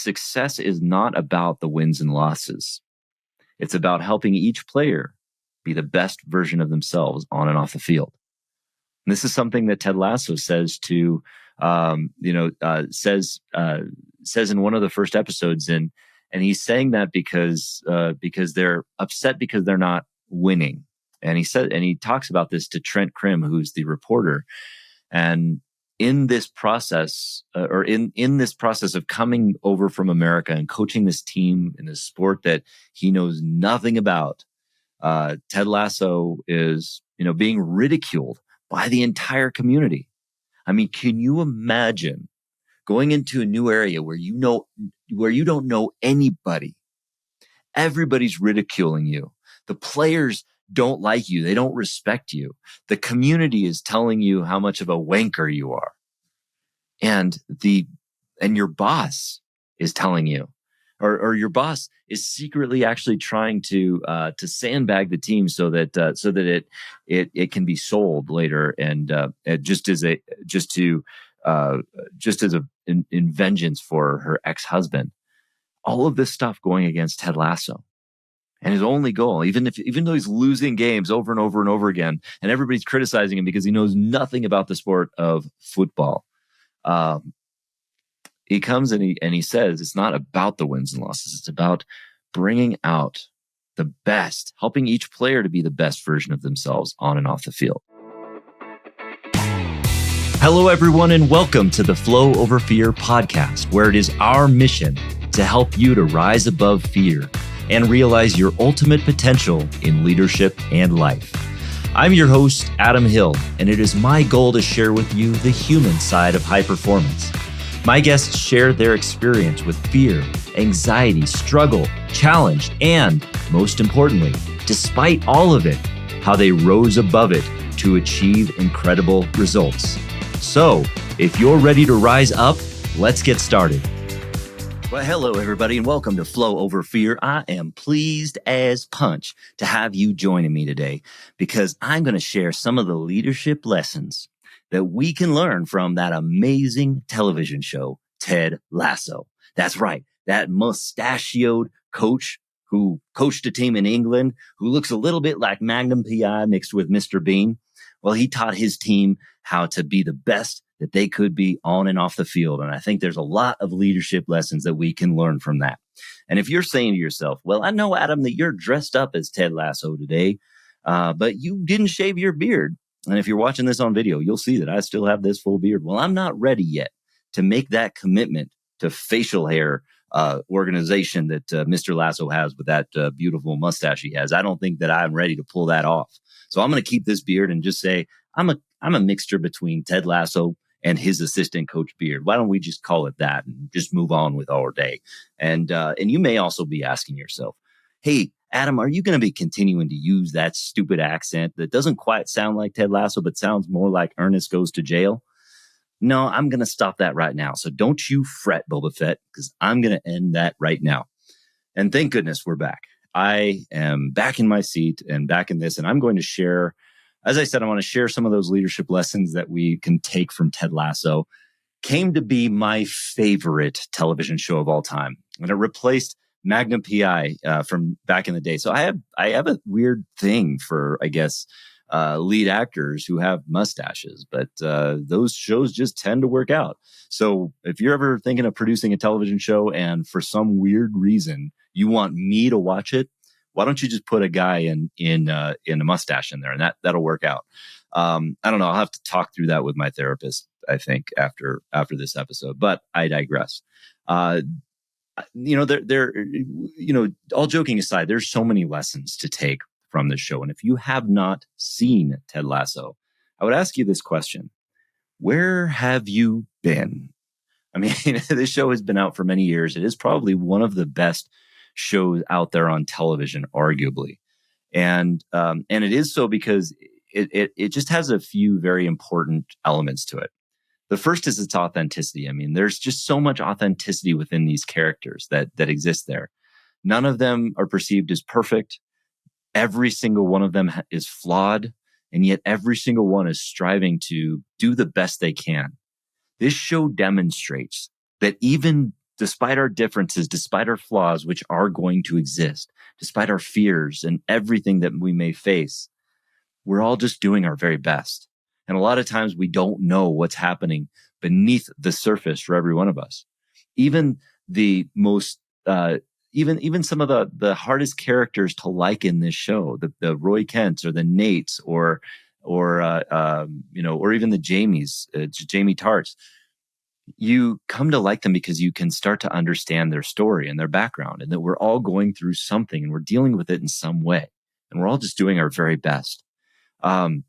success is not about the wins and losses. It's about helping each player be the best version of themselves on and off the field. And this is something that Ted Lasso says to, says in one of the first episodes, and he's saying that because they're upset because they're not winning. And he talks about this to Trent Krim, who's the reporter. And in this process, in this process of coming over from America and coaching this team in a sport that he knows nothing about, Ted Lasso is, being ridiculed by the entire community. I mean, can you imagine going into a new area where you don't know anybody? Everybody's ridiculing you. The players don't like you. They don't respect you. The community is telling you how much of a wanker you are. And your boss is telling you, or your boss is secretly actually trying to sandbag the team so that it can be sold later, and just as in vengeance for her ex-husband. All of this stuff going against Ted Lasso. And his only goal, even though he's losing games over and over and over again, and everybody's criticizing him because he knows nothing about the sport of football, he comes and he says it's not about the wins and losses. It's about bringing out the best, helping each player to be the best version of themselves on and off the field. Hello, everyone, and welcome to the Flow Over Fear podcast, where it is our mission to help you to rise above fear and realize your ultimate potential in leadership and life. I'm your host, Adam Hill, and it is my goal to share with you the human side of high performance. My guests share their experience with fear, anxiety, struggle, challenge, and, most importantly, despite all of it, how they rose above it to achieve incredible results. So, if you're ready to rise up, let's get started. Well, hello, everybody, and welcome to Flow Over Fear. I am pleased as punch to have you joining me today because I'm going to share some of the leadership lessons that we can learn from that amazing television show, Ted Lasso. That's right, that mustachioed coach who coached a team in England who looks a little bit like Magnum PI mixed with Mr. Bean. Well, he taught his team how to be the best that they could be on and off the field. And I think there's a lot of leadership lessons that we can learn from that. And if you're saying to yourself, well, I know, Adam, that you're dressed up as Ted Lasso today, but you didn't shave your beard. And if you're watching this on video, you'll see that I still have this full beard. Well, I'm not ready yet to make that commitment to facial hair organization that Mr. Lasso has with that beautiful mustache he has. I don't think that I'm ready to pull that off. So I'm going to keep this beard and just say I'm a mixture between Ted Lasso and his assistant coach beard. Why don't we just call it that and just move on with our day? And you may also be asking yourself, hey, Adam, are you going to be continuing to use that stupid accent that doesn't quite sound like Ted Lasso, but sounds more like Ernest Goes to Jail? No, I'm going to stop that right now. So don't you fret, Boba Fett, because I'm going to end that right now. And thank goodness we're back. I am back in my seat and back in this, and I'm going to share, as I said, I want to share some of those leadership lessons that we can take from Ted Lasso. Came to be my favorite television show of all time, and it replaced Magnum PI from back in the day. So I have a weird thing for, I guess, lead actors who have mustaches, but those shows just tend to work out. So if you're ever thinking of producing a television show and for some weird reason you want me to watch it, why don't you just put a guy in a mustache in there, and that'll work out. I don't know. I'll have to talk through that with my therapist, I think, after this episode, but I digress. All joking aside, there's so many lessons to take from this show. And if you have not seen Ted Lasso, I would ask you this question. Where have you been? I mean, this show has been out for many years. It is probably one of the best shows out there on television, arguably. And it is so because it just has a few very important elements to it. The first is its authenticity. I mean, there's just so much authenticity within these characters that exist there. None of them are perceived as perfect. Every single one of them is flawed, and yet every single one is striving to do the best they can. This show demonstrates that even despite our differences, despite our flaws, which are going to exist, despite our fears and everything that we may face, we're all just doing our very best. And a lot of times we don't know what's happening beneath the surface for every one of us. Even the most, even some of the hardest characters to like in this show, the Roy Kents or the Nates or even the Jamies, Jamie Tarts, you come to like them because you can start to understand their story and their background, and that we're all going through something and we're dealing with it in some way, and we're all just doing our very best. And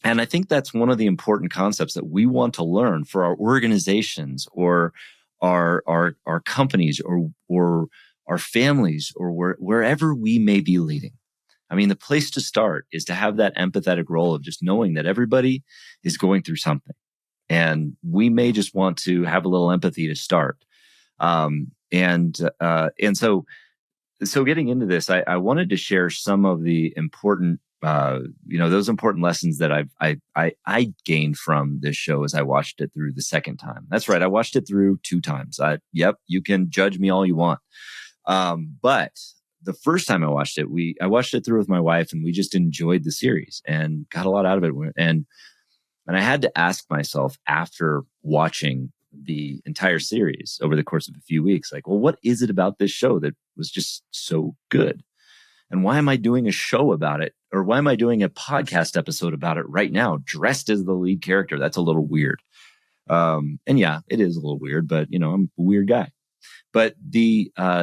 I think that's one of the important concepts that we want to learn for our organizations or our companies or our families or wherever we may be leading. I mean, the place to start is to have that empathetic role of just knowing that everybody is going through something. And we may just want to have a little empathy to start. And so getting into this, I wanted to share some of the important, those important lessons that I gained from this show as I watched it through the second time. That's right. I watched it through 2 times. You can judge me all you want. But the first time I watched it through with my wife, and we just enjoyed the series and got a lot out of it. And I had to ask myself after watching the entire series over the course of a few weeks, like, well, what is it about this show that was just so good? And why am I doing a show about it? Or why am I doing a podcast episode about it right now, dressed as the lead character? That's a little weird. And yeah, it is a little weird, but I'm a weird guy. But so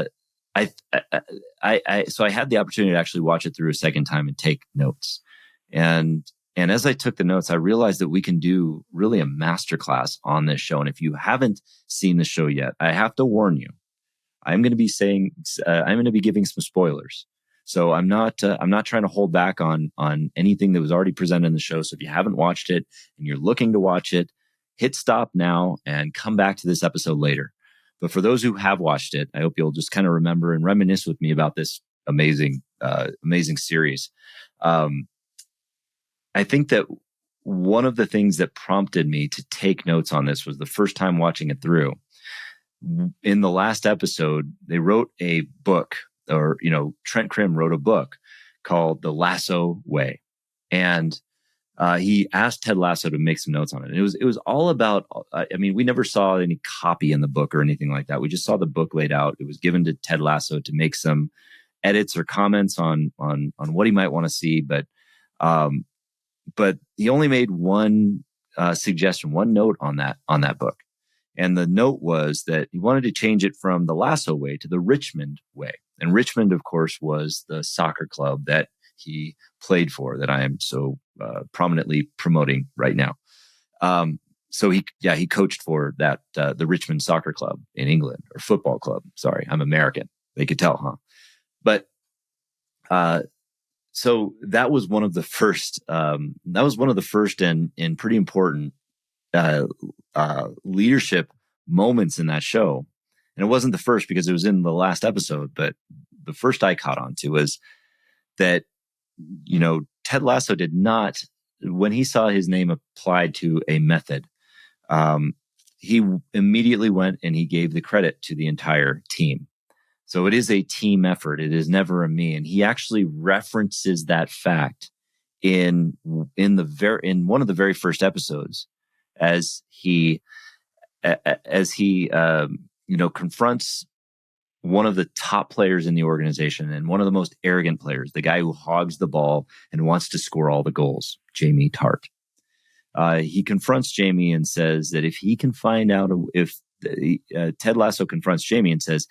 I had the opportunity to actually watch it through a second time and take notes. And as I took the notes, I realized that we can do really a masterclass on this show. And if you haven't seen the show yet, I have to warn you, I'm going to be giving some spoilers. So I'm not trying to hold back on anything that was already presented in the show. So if you haven't watched it and you're looking to watch it, hit stop now and come back to this episode later. But for those who have watched it, I hope you'll just kind of remember and reminisce with me about this amazing series. I think that one of the things that prompted me to take notes on this was the first time watching it through. In the last episode, they wrote a book, Trent Krim wrote a book called The Lasso Way. And he asked Ted Lasso to make some notes on it. And it was all about, we never saw any copy in the book or anything like that. We just saw the book laid out. It was given to Ted Lasso to make some edits or comments on what he might want to see. But he only made one suggestion, one note on that book. And the note was that he wanted to change it from the Lasso Way to the Richmond Way. And Richmond, of course, was the soccer club that he played for, that I am so prominently promoting right now. So he coached for that the Richmond Soccer Club in England, or football club. Sorry, I'm American. They could tell, huh? But so that was one of the first. And pretty important leadership moments in that show. And it wasn't the first because it was in the last episode, but the first I caught on to was that, Ted Lasso did not, when he saw his name applied to a method, he immediately went and he gave the credit to the entire team. So it is a team effort. It is never a me. And he actually references that fact in one of the very first episodes as he confronts one of the top players in the organization and one of the most arrogant players, the guy who hogs the ball and wants to score all the goals, Jamie Tart. He confronts Jamie and says that if he can find out Ted Lasso confronts Jamie and says,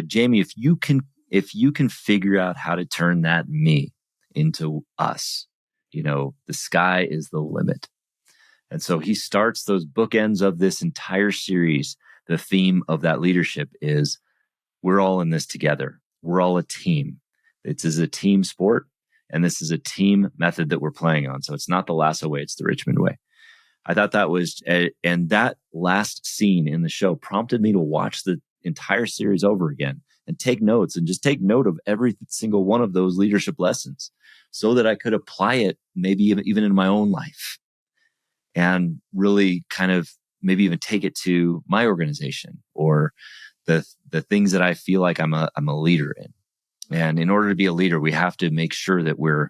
Jamie, if you can figure out how to turn that me into us, the sky is the limit. And so he starts those bookends of this entire series. The theme of that leadership is we're all in this together. We're all a team. This is a team sport, and this is a team method that we're playing on. So it's not the Lasso Way, it's the Richmond Way. I thought that was, and that last scene in the show prompted me to watch the entire series over again and take notes and just take note of every single one of those leadership lessons so that I could apply it maybe even in my own life and really kind of maybe even take it to my organization or the things that I feel like I'm a leader in. And in order to be a leader, we have to make sure that we're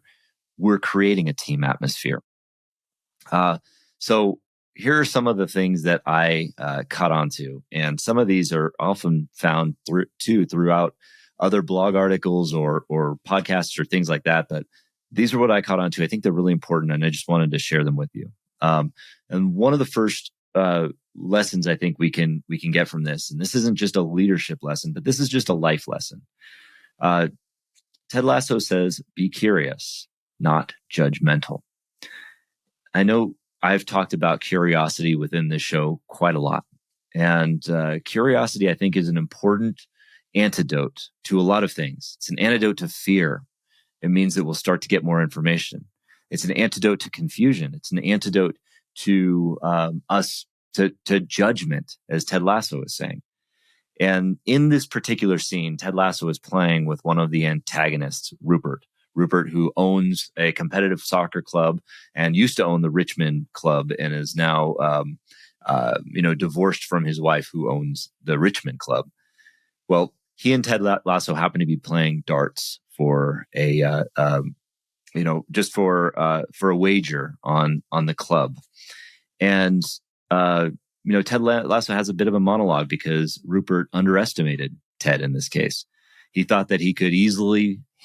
creating a team atmosphere. So here are some of the things that I caught on to. And some of these are often found throughout other blog articles or podcasts or things like that. But these are what I caught on to. I think they're really important, and I just wanted to share them with you. And one of the first lessons I think we can get from this, and this isn't just a leadership lesson, but this is just a life lesson. Ted Lasso says, be curious, not judgmental. I know I've talked about curiosity within this show quite a lot. And curiosity, I think, is an important antidote to a lot of things. It's an antidote to fear. It means that we'll start to get more information. It's an antidote to confusion. It's an antidote to to judgment, as Ted Lasso is saying. And in this particular scene, Ted Lasso is playing with one of the antagonists, Rupert, who owns a competitive soccer club and used to own the Richmond club and is now, divorced from his wife who owns the Richmond club. Well, he and Ted Lasso happen to be playing darts for just for a wager on the club. And, Ted Lasso has a bit of a monologue because Rupert underestimated Ted in this case. He thought that he could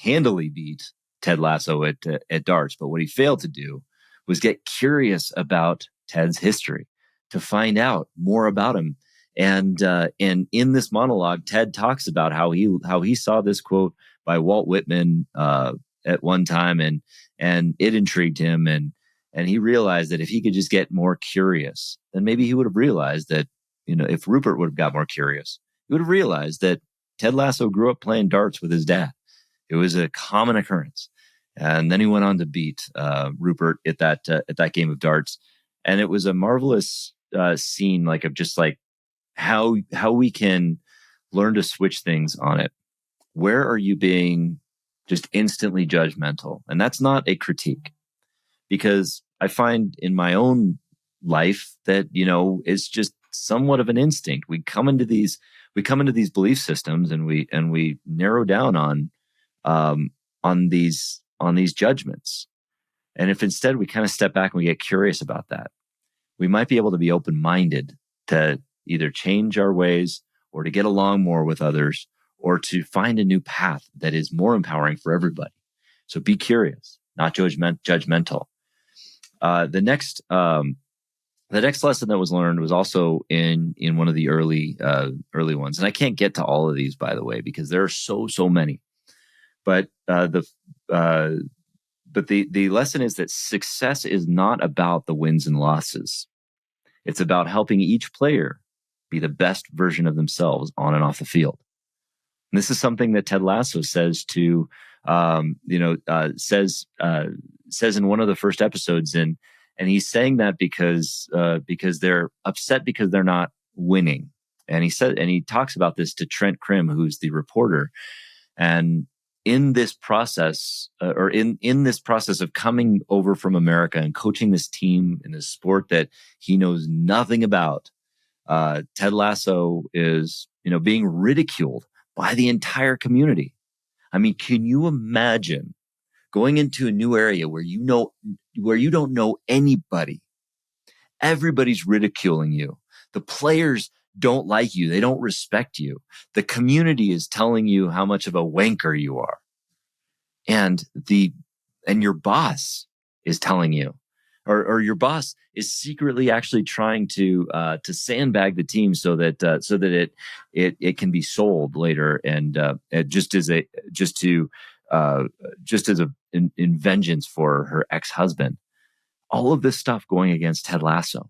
handily beat Ted Lasso at darts. But what he failed to do was get curious about Ted's history, to find out more about him. And in this monologue, Ted talks about how he saw this quote by Walt Whitman at one time, and it intrigued him, and he realized that if he could just get more curious, then maybe he would have realized that, if Rupert would have got more curious, he would have realized that Ted Lasso grew up playing darts with his dad. It was a common occurrence. And then he went on to beat Rupert at that game of darts. And it was a marvelous scene, of how we can learn to switch things on it. Where are you being just instantly judgmental? And that's not a critique, because I find in my own life that, it's just somewhat of an instinct. We come into these belief systems and we narrow down on these judgments. And if instead we kind of step back and we get curious about that, we might be able to be open-minded to either change our ways or to get along more with others or to find a new path that is more empowering for everybody. So be curious, not judgmental. The next lesson that was learned was also in one of the early ones. And I can't get to all of these, by the way, because there are so many. But the lesson is that success is not about the wins and losses. It's about helping each player be the best version of themselves on and off the field. And this is something that Ted Lasso says says in one of the first episodes, and he's saying that because they're upset because they're not winning. And he talks about this to Trent Krim, who's the reporter, and in this process, in this process of coming over from America and coaching this team in a sport that he knows nothing about, Ted Lasso is, being ridiculed by the entire community. I mean, can you imagine going into a new area where you don't know anybody? Everybody's ridiculing you. The players don't like you. They don't respect you. The community is telling you how much of a wanker you are. And your boss is telling you, or your boss is secretly actually trying to sandbag the team so that it can be sold later, and just as in vengeance for her ex-husband. All of this stuff going against Ted Lasso.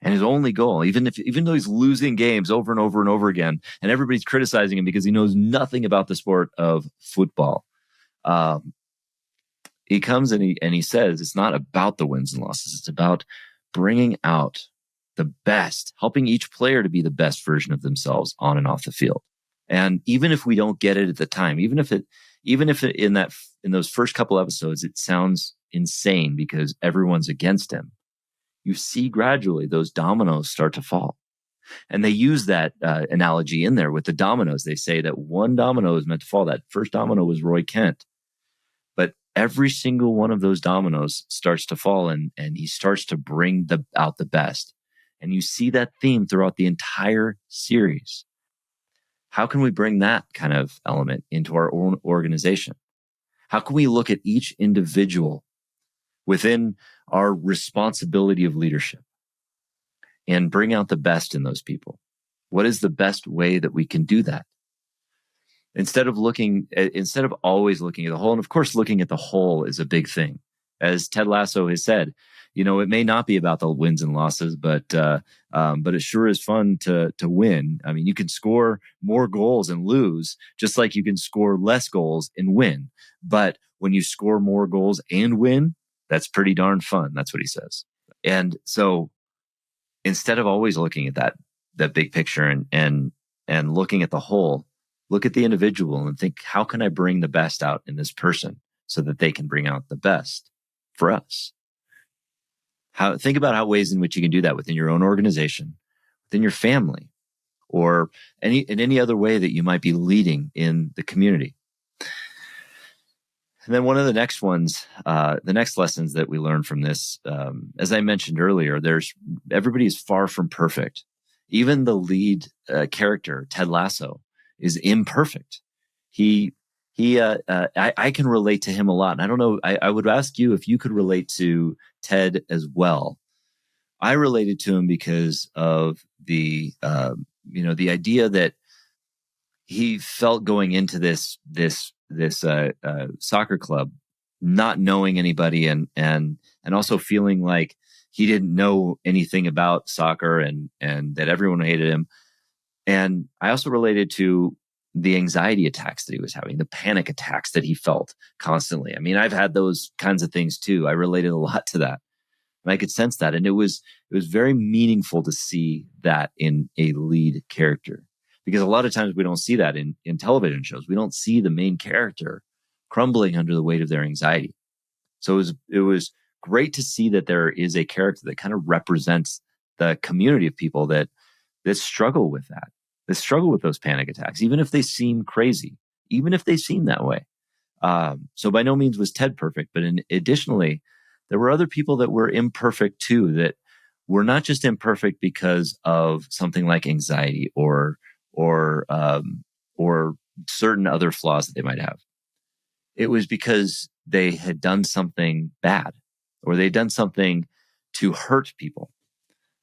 And his only goal, even though he's losing games over and over and over again, and everybody's criticizing him because he knows nothing about the sport of football, he comes and he says it's not about the wins and losses. It's about bringing out the best, helping each player to be the best version of themselves on and off the field. And even if we don't get it at the time, even if in those first couple episodes it sounds insane because everyone's against him, you see gradually those dominoes start to fall. And they use that analogy in there with the dominoes. They say that one domino is meant to fall. That first domino was Roy Kent. But every single one of those dominoes starts to fall, and he starts to bring out the best. And you see that theme throughout the entire series. How can we bring that kind of element into our own organization? How can we look at each individual within our responsibility of leadership and bring out the best in those people? What is the best way that we can do that? Instead of always looking at the whole, and of course, looking at the whole is a big thing. As Ted Lasso has said, it may not be about the wins and losses, but it sure is fun to win. I mean, you can score more goals and lose, just like you can score less goals and win. But when you score more goals and win, that's pretty darn fun. That's what he says. And so instead of always looking at that big picture and looking at the whole, look at the individual and think, how can I bring the best out in this person so that they can bring out the best for us? Think about how ways in which you can do that within your own organization, within your family, or in any other way that you might be leading in the community. And then one of the next ones, the next lessons that we learn from this, as I mentioned earlier, everybody is far from perfect. Even the lead character, Ted Lasso, is imperfect. I can relate to him a lot. And I don't know, I would ask you if you could relate to Ted as well. I related to him because of the idea that he felt going into this soccer club, not knowing anybody and also feeling like he didn't know anything about soccer and that everyone hated him. And I also related to the anxiety attacks that he was having, the panic attacks that he felt constantly. I mean, I've had those kinds of things too. I related a lot to that. And I could sense that. And it was very meaningful to see that in a lead character. Because a lot of times we don't see that in television shows. We don't see the main character crumbling under the weight of their anxiety. So it was great to see that there is a character that kind of represents the community of people that struggle with that. They struggle with those panic attacks, even if they seem crazy, even if they seem that way. So by no means was Ted perfect, but additionally, there were other people that were imperfect too, that were not just imperfect because of something like anxiety or certain other flaws that they might have. It was because they had done something bad, or they'd done something to hurt people.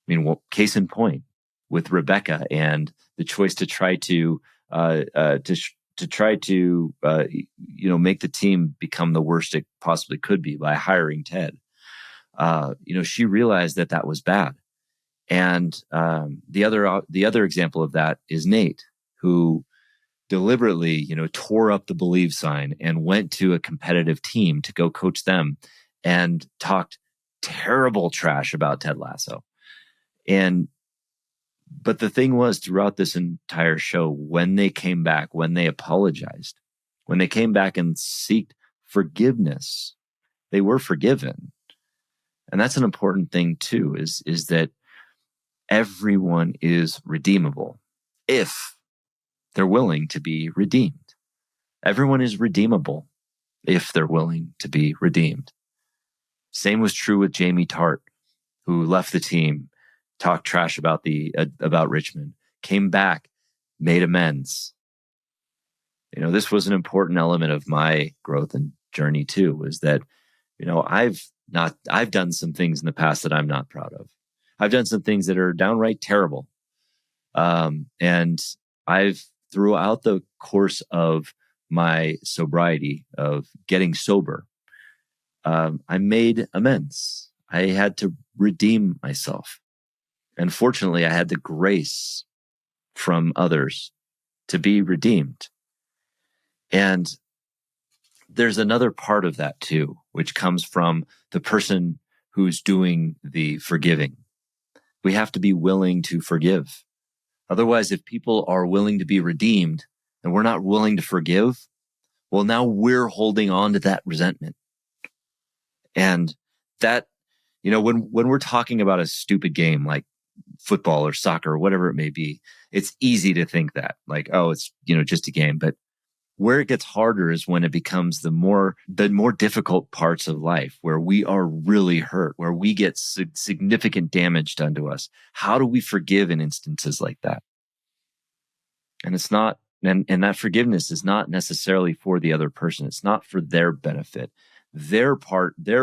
I mean, case in point, with Rebecca and the choice to try to make the team become the worst it possibly could be by hiring Ted. She realized that was bad. And the other example of that is Nate, who deliberately, tore up the Believe sign and went to a competitive team to go coach them and talked terrible trash about Ted Lasso. But the thing was, throughout this entire show, when they came back, when they apologized, when they came back and sought forgiveness, they were forgiven. And that's an important thing too, is that everyone is redeemable if they're willing to be redeemed. Everyone is redeemable if they're willing to be redeemed. Same was true with Jamie Tart, who left the team, talked trash about Richmond, came back, made amends. This was an important element of my growth and journey too, was that, I've done some things in the past that I'm not proud of. I've done some things that are downright terrible. And I've, throughout the course of my sobriety, of getting sober, I made amends. I had to redeem myself. And fortunately, I had the grace from others to be redeemed. And there's another part of that too, which comes from the person who's doing the forgiving. We have to be willing to forgive. Otherwise, if people are willing to be redeemed and we're not willing to forgive, well, now we're holding on to that resentment. And that When we're talking about a stupid game like football or soccer or whatever it may be, it's easy to think that like, oh, it's, just a game. But where it gets harder is when it becomes the more difficult parts of life where we are really hurt, where we get significant damage done to us. How do we forgive in instances like that? And it's not, and that forgiveness is not necessarily for the other person. It's not for their benefit. Their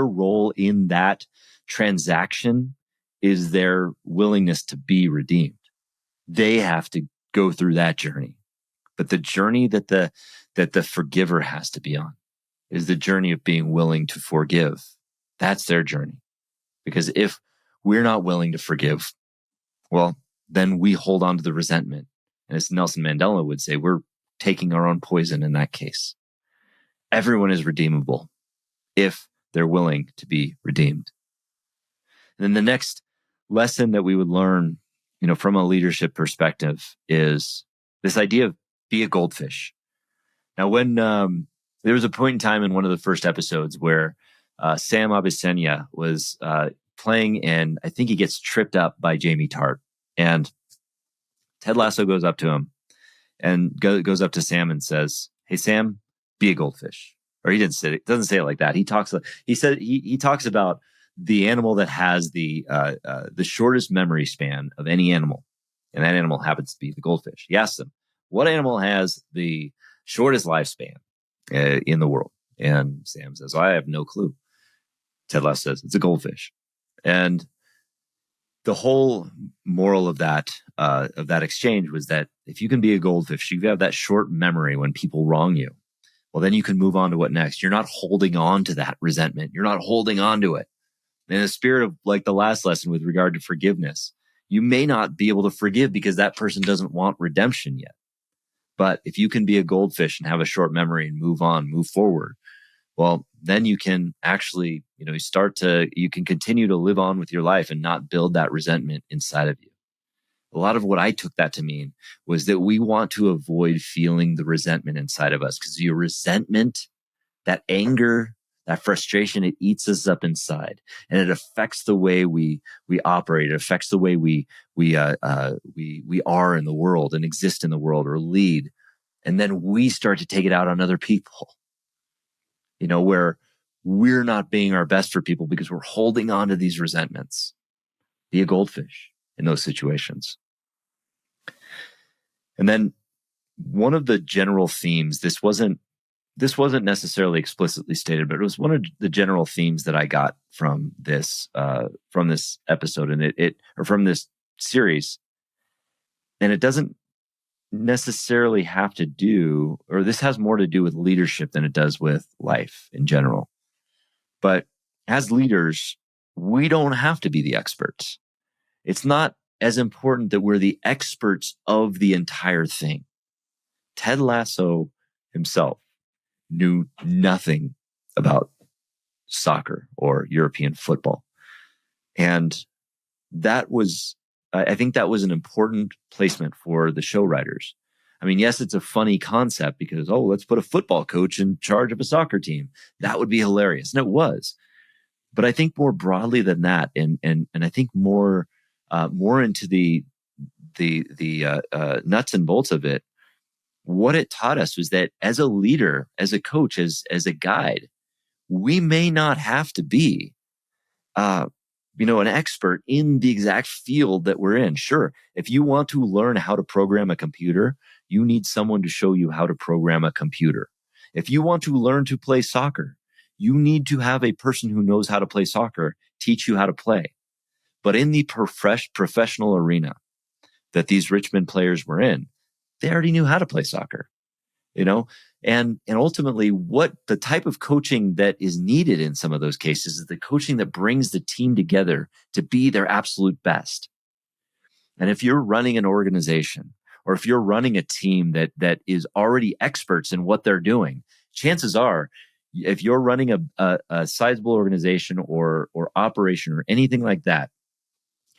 role in that transaction is their willingness to be redeemed. They have to go through that journey. But the journey that the forgiver has to be on is the journey of being willing to forgive. That's their journey. Because if we're not willing to forgive, well, then we hold on to the resentment. And as Nelson Mandela would say, we're taking our own poison in that case. Everyone is redeemable if they're willing to be redeemed. And then the next lesson that we would learn, from a leadership perspective is this idea of be a goldfish. Now, when there was a point in time in one of the first episodes where Sam Avicenna was playing, and I think he gets tripped up by Jamie Tart, and Ted Lasso goes up to him and goes up to Sam and says, "Hey, Sam, be a goldfish." Or he doesn't say it like that. He talks about the animal that has the shortest memory span of any animal, and that animal happens to be the goldfish. He asks him, "What animal has the shortest lifespan in the world?" And Sam says, "I have no clue." Ted Lasso says, "It's a goldfish." And the whole moral of that exchange was that if you can be a goldfish, you have that short memory when people wrong you. Well, then you can move on to what next. You're not holding on to that resentment. You're not holding on to it. In the spirit of like the last lesson with regard to forgiveness, you may not be able to forgive because that person doesn't want redemption yet. But if you can be a goldfish and have a short memory and move on, move forward, well, then you can actually, you can continue to live on with your life and not build that resentment inside of you. A lot of what I took that to mean was that we want to avoid feeling the resentment inside of us because your resentment, that anger, that frustration, it eats us up inside, and it affects the way we operate. It affects the way we are in the world and exist in the world or lead. And then we start to take it out on other people, where we're not being our best for people because we're holding on to these resentments. Be a goldfish in those situations. And then one of the general themes, this wasn't necessarily explicitly stated, but it was one of the general themes that I got from this episode and from this series. And it doesn't necessarily have to do, or this has more to do with leadership than it does with life in general. But as leaders, we don't have to be the experts. It's not as important that we're the experts of the entire thing. Ted Lasso himself knew nothing about soccer or European football. And I think that was an important placement for the show writers. I mean, yes, it's a funny concept because, let's put a football coach in charge of a soccer team. That would be hilarious. And it was. But I think more broadly than that, and I think more into the nuts and bolts of it, what it taught us was that as a leader, as a coach, as a guide, we may not have to be, an expert in the exact field that we're in. Sure, if you want to learn how to program a computer, you need someone to show you how to program a computer. If you want to learn to play soccer, you need to have a person who knows how to play soccer teach you how to play. But in the professional arena that these Richmond players were in, they already knew how to play soccer, and ultimately what the type of coaching that is needed in some of those cases is the coaching that brings the team together to be their absolute best. And if you're running an organization or if you're running a team that is already experts in what they're doing, chances are, if you're running a sizable organization or operation or anything like that,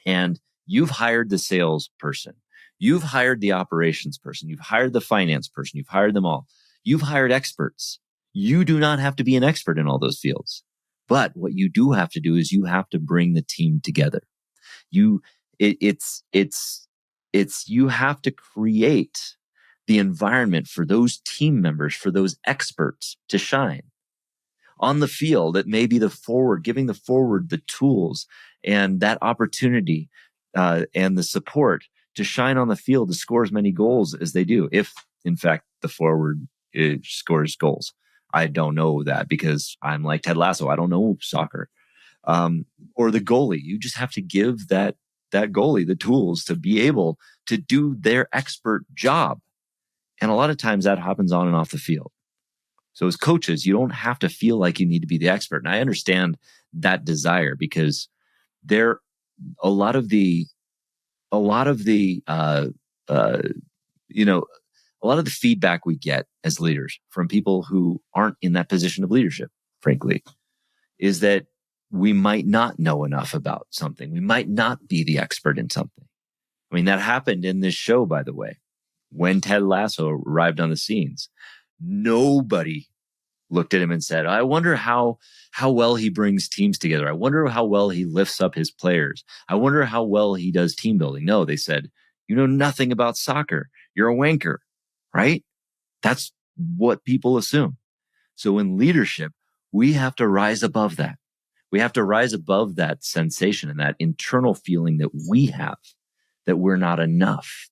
and you've hired the sales person, you've hired the operations person, you've hired the finance person, you've hired them all. You've hired experts. You do not have to be an expert in all those fields. But what you do have to do is you have to bring the team together. You have to create the environment for those team members, for those experts to shine. On the field, it may be the forward, giving the forward the tools and that opportunity and the support to shine on the field to score as many goals as they do. If, in fact, the forward scores goals. I don't know that because I'm like Ted Lasso. I don't know soccer. Or the goalie. You just have to give that goalie the tools to be able to do their expert job. And a lot of times that happens on and off the field. So as coaches, you don't have to feel like you need to be the expert. And I understand that desire because a lot of the feedback we get as leaders from people who aren't in that position of leadership, frankly, is that we might not know enough about something. We might not be the expert in something. I mean, that happened in this show, by the way. When Ted Lasso arrived on the scenes, nobody looked at him and said, I wonder how well he brings teams together. I wonder how well he lifts up his players. I wonder how well he does team building. No, they said, you know nothing about soccer. You're a wanker, right? That's what people assume. So in leadership, we have to rise above that. We have to rise above that sensation and that internal feeling that we have that we're not enough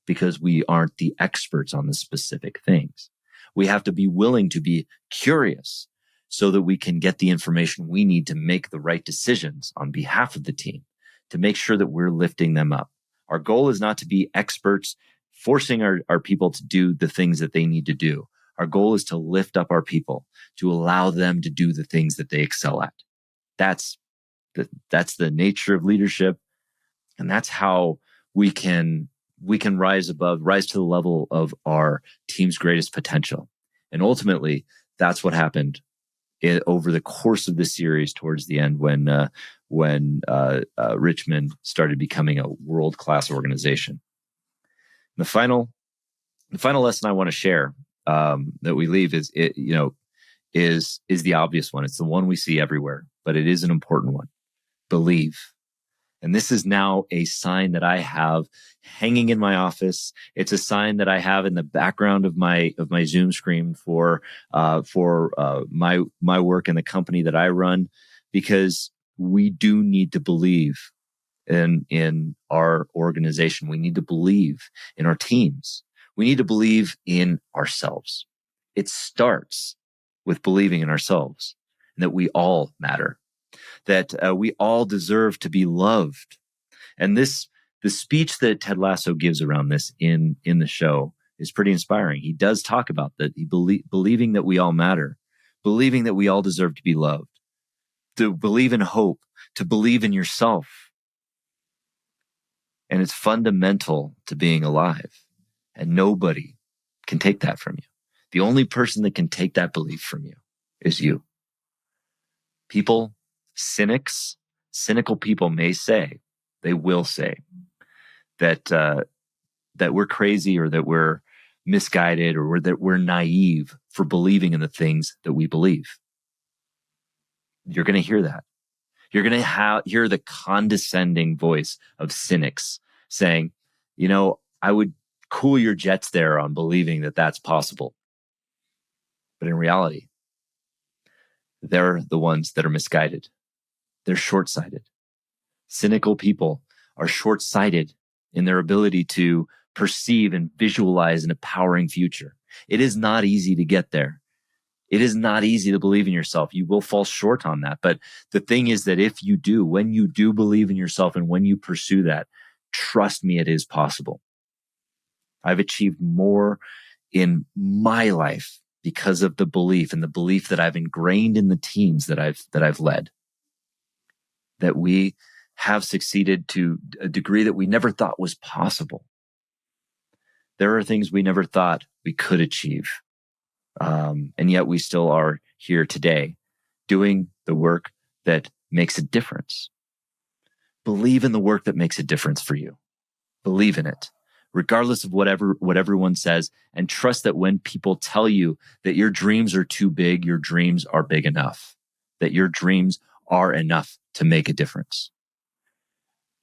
because we aren't the experts on the specific things. We have to be willing to be curious so that we can get the information we need to make the right decisions on behalf of the team, to make sure that we're lifting them up. Our goal is not to be experts, forcing our people to do the things that they need to do. Our goal is to lift up our people, to allow them to do the things that they excel at. That's the nature of leadership. And that's how we can rise to the level of our team's greatest potential. And ultimately, that's what happened over the course of the series towards the end when Richmond started becoming a world-class organization. The final lesson I want to share that we leave is the obvious one. It's the one we see everywhere, but it is an important one. Believe. And this is now a sign that I have hanging in my office. It's a sign that I have in the background of my Zoom screen for my work in the company that I run, because we do need to believe in our organization. We need to believe in our teams. We need to believe in ourselves. It starts with believing in ourselves and that we all matter, that we all deserve to be loved. And the speech that Ted Lasso gives around this in the show is pretty inspiring. He does talk about that. Believing that we all matter, believing that we all deserve to be loved, to believe in hope, to believe in yourself. And it's fundamental to being alive. And nobody can take that from you. The only person that can take that belief from you is you. People, cynical people they will say that we're crazy or that we're misguided or that we're naive for believing in the things that we believe. You're going to hear that. You're going to hear the condescending voice of cynics saying, I would cool your jets there on believing that that's possible. But in reality, they're the ones that are misguided. They're short-sighted. Cynical people are short-sighted in their ability to perceive and visualize an empowering future. It is not easy to get there. It is not easy to believe in yourself. You will fall short on that. But the thing is that when you do believe in yourself and when you pursue that, trust me, it is possible. I've achieved more in my life because of the belief that I've ingrained in the teams that I've led. That we have succeeded to a degree that we never thought was possible. There are things we never thought we could achieve. And yet we still are here today doing the work that makes a difference. Believe in the work that makes a difference for you. Believe in it, regardless of what everyone says, and trust that when people tell you that your dreams are too big, your dreams are big enough. that your dreams are enough to make a difference.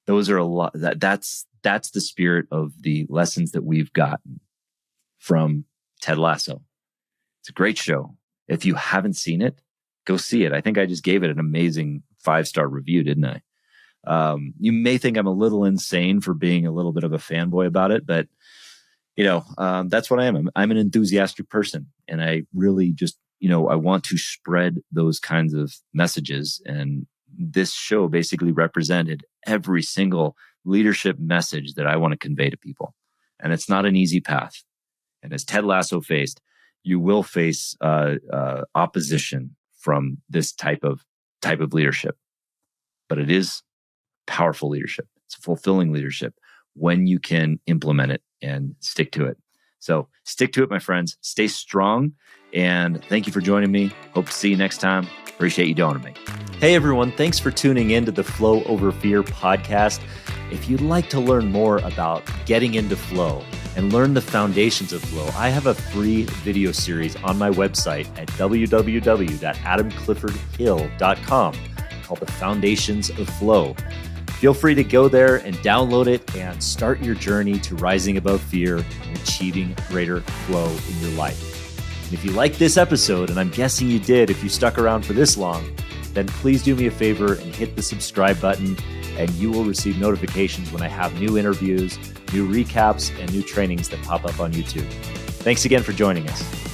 Those are a lot. That's the spirit of the lessons that we've gotten from Ted Lasso. It's a great show. If you haven't seen it, go see it. I think I just gave it an amazing 5-star review, didn't I? You may think I'm a little insane for being a little bit of a fanboy about it, but that's what I am. I'm an enthusiastic person, and I really just, I want to spread those kinds of messages. And this show basically represented every single leadership message that I want to convey to people. And it's not an easy path. And as Ted Lasso faced, you will face opposition from this type of leadership. But it is powerful leadership. It's fulfilling leadership when you can implement it and stick to it. So stick to it, my friends. Stay strong. And thank you for joining me. Hope to see you next time. Appreciate you joining me. Hey, everyone. Thanks for tuning in to the Flow Over Fear podcast. If you'd like to learn more about getting into flow and learn the foundations of flow, I have a free video series on my website at www.adamcliffordhill.com called The Foundations of Flow. Feel free to go there and download it and start your journey to rising above fear and achieving greater flow in your life. And if you like this episode, and I'm guessing you did if you stuck around for this long, then please do me a favor and hit the subscribe button, and you will receive notifications when I have new interviews, new recaps, and new trainings that pop up on YouTube. Thanks again for joining us.